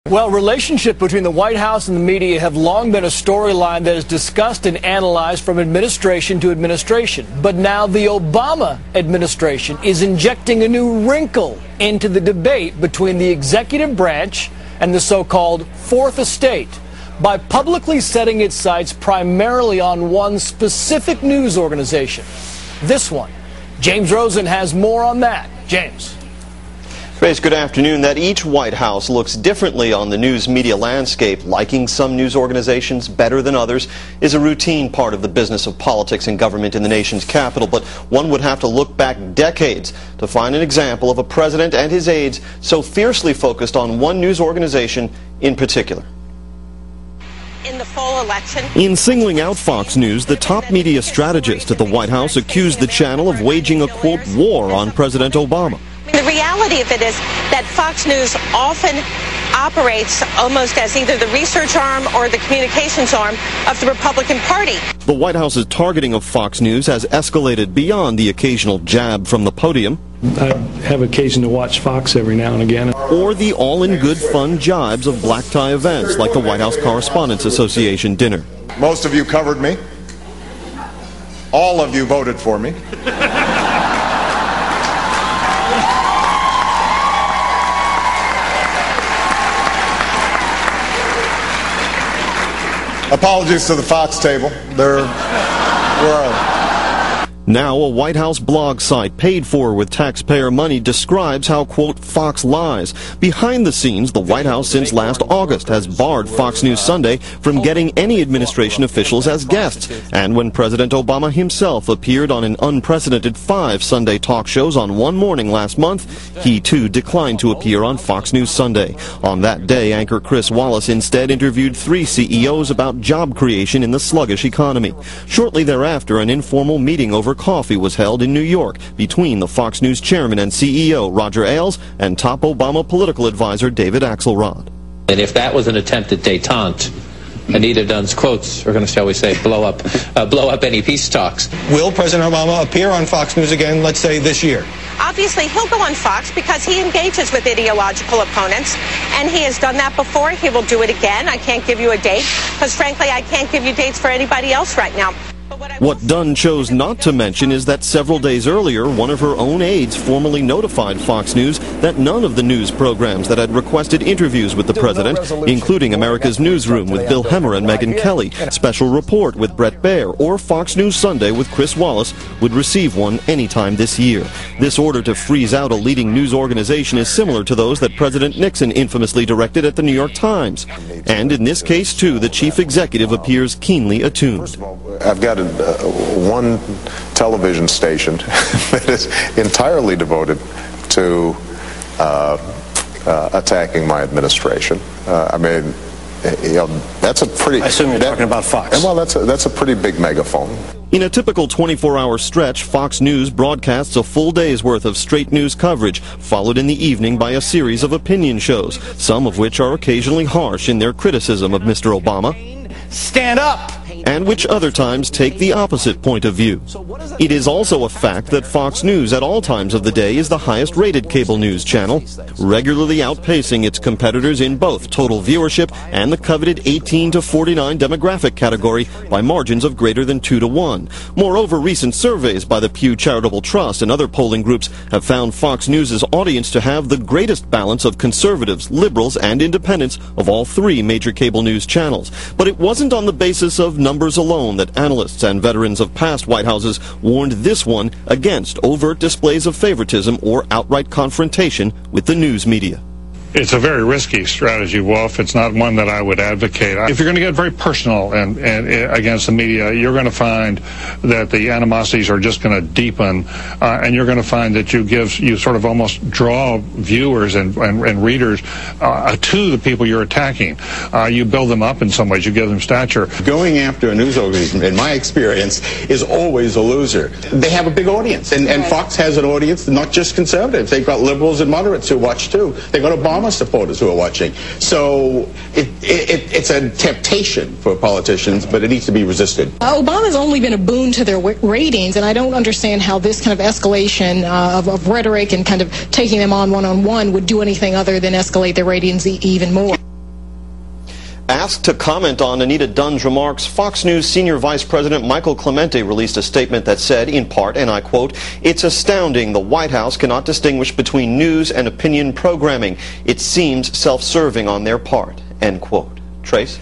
Well, relationship between the White House and the media have long been a storyline that is discussed and analyzed from administration to administration. But now the Obama administration is injecting a new wrinkle into the debate between the executive branch and the so-called Fourth Estate by publicly setting its sights primarily on one specific news organization. This one. James Rosen has more on that. James. Grace, good afternoon. That each White House looks differently on the news media landscape, liking some news organizations better than others, is a routine part of the business of politics and government in the nation's capital. But one would have to look back decades to find an example of a president and his aides so fiercely focused on one news organization in particular. In the fall election. In singling out Fox News, the top media strategist at the White House accused the channel of waging a, quote, war on President Obama. The reality of it is that Fox News often operates almost as either the research arm or the communications arm of the Republican Party. The White House's targeting of Fox News has escalated beyond the occasional jab from the podium. I have occasion to watch Fox every now and again. Or the all-in-good fun jibes of black tie events like the White House Correspondents Association dinner. Most of you covered me. All of you voted for me. Apologies to the Fox table. Where are they? Now a White House blog site paid for with taxpayer money describes how, quote, Fox lies. Behind the scenes, the White House since last August has barred Fox News Sunday from getting any administration officials as guests. And when President Obama himself appeared on an unprecedented 5 Sunday talk shows on one morning last month, he too declined to appear on Fox News Sunday. On that day, anchor Chris Wallace instead interviewed 3 CEOs about job creation in the sluggish economy. Shortly thereafter, an informal meeting over coffee was held in New York between the Fox News chairman and CEO Roger Ailes and top Obama political advisor David Axelrod. And if that was an attempt at détente, Anita Dunn's quotes are going to, shall we say, blow up any peace talks. Will President Obama appear on Fox News again, let's say, this year? Obviously, he'll go on Fox because he engages with ideological opponents, and he has done that before. He will do it again. I can't give you a date because, frankly, I can't give you dates for anybody else right now. What Dunn chose not to mention is that several days earlier, one of her own aides formally notified Fox News that none of the news programs that had requested interviews with the president, including America's Newsroom with Bill Hemmer and Megyn Kelly, Special Report with Bret Baier, or Fox News Sunday with Chris Wallace, would receive one anytime this year. This order to freeze out a leading news organization is similar to those that President Nixon infamously directed at the New York Times. And in this case, too, the chief executive appears keenly attuned. I've got one television station that is entirely devoted to attacking my administration. I mean, you know, that's a pretty... I assume you're talking about Fox. Well, that's a pretty big megaphone. In a typical 24-hour stretch, Fox News broadcasts a full day's worth of straight news coverage, followed in the evening by a series of opinion shows, some of which are occasionally harsh in their criticism of Mr. Obama. Stand up! And which other times take the opposite point of view. It is also a fact that Fox News at all times of the day is the highest rated cable news channel, regularly outpacing its competitors in both total viewership and the coveted 18 to 49 demographic category by margins of greater than 2 to 1. Moreover, recent surveys by the Pew Charitable Trust and other polling groups have found Fox News' audience to have the greatest balance of conservatives, liberals, and independents of all 3 major cable news channels. But it wasn't on the basis of numbers alone that analysts and veterans of past White Houses warned this one against overt displays of favoritism or outright confrontation with the news media. It's a very risky strategy, Wolf. It's not one that I would advocate. If you're going to get very personal and against the media, you're going to find that the animosities are just going to deepen, and you're going to find that you sort of almost draw viewers and readers to the people you're attacking. You build them up in some ways. You give them stature. Going after a news organization, in my experience, is always a loser. They have a big audience, and Fox has an audience, not just conservatives. They've got liberals and moderates who watch too. They've got Obama supporters who are watching. So it's a temptation for politicians, but it needs to be resisted. Obama's only been a boon to their ratings, and I don't understand how this kind of escalation of rhetoric and kind of taking them on one-on-one would do anything other than escalate their ratings even more. Asked to comment on Anita Dunn's remarks, Fox News Senior Vice President Michael Clemente released a statement that said, in part, and I quote, "It's astounding the White House cannot distinguish between news and opinion programming. It seems self-serving on their part," end quote. Trace?